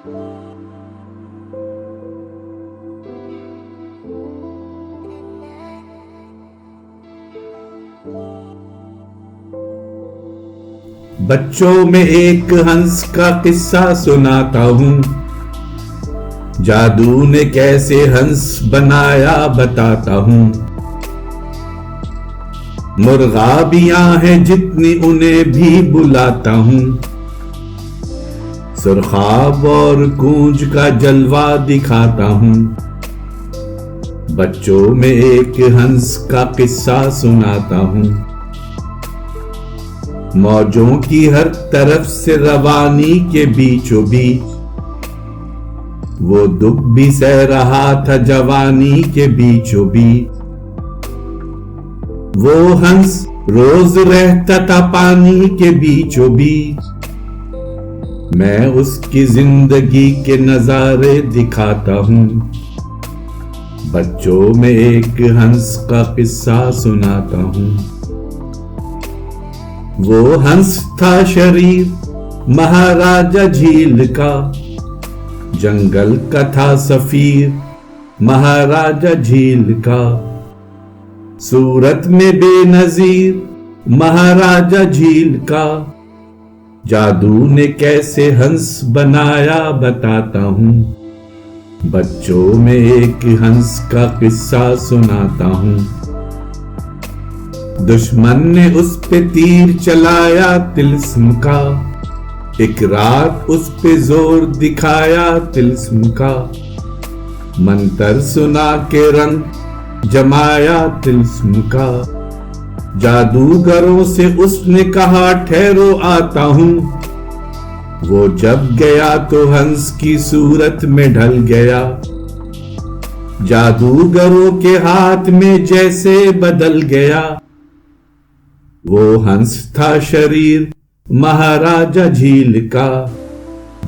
बच्चों में एक हंस का किस्सा सुनाता हूँ, जादू ने कैसे हंस बनाया बताता हूँ। मुर्गाबियां हैं जितनी उन्हें भी बुलाता हूँ, सुरखाब और गूंज का जलवा दिखाता हूँ। बच्चों में एक हंस का किस्सा सुनाता हूँ। मौजों की हर तरफ से रवानी के बीचों बीच वो दुख भी सह रहा था जवानी के बीचों बीच। वो हंस रोज रहता था पानी के बीचों बीच, मैं उसकी जिंदगी के नजारे दिखाता हूँ। बच्चों में एक हंस का किस्सा सुनाता हूँ। वो हंस था शरीर महाराजा झील का, जंगल का था सफीर महाराजा झील का। सूरत में बेनजीर महाराजा झील का, जादू ने कैसे हंस बनाया बताता हूँ। बच्चों में एक हंस का किस्सा सुनाता हूँ। दुश्मन ने उस पे तीर चलाया तिल्स्म का, एक रात उस पे जोर दिखाया तिल्स्म का। मंतर सुना के रंग जमाया तिल्स्म का, जादूगरों से उसने कहा ठहरो आता हूँ। वो जब गया तो हंस की सूरत में ढल गया, जादूगरों के हाथ में जैसे बदल गया। वो हंस था शरीर महाराजा झील का,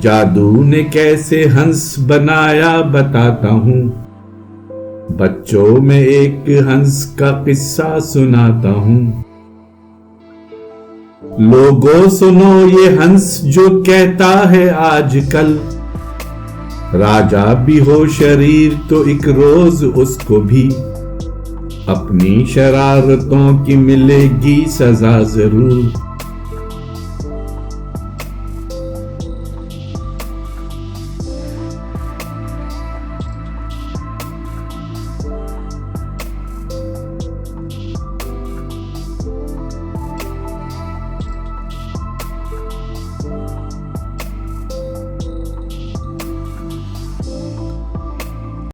जादू ने कैसे हंस बनाया बताता हूँ। बच्चों में एक हंस का किस्सा सुनाता हूँ। लोगों सुनो ये हंस जो कहता है आजकल, राजा भी हो शरीर तो एक रोज उसको भी अपनी शरारतों की मिलेगी सजा जरूर।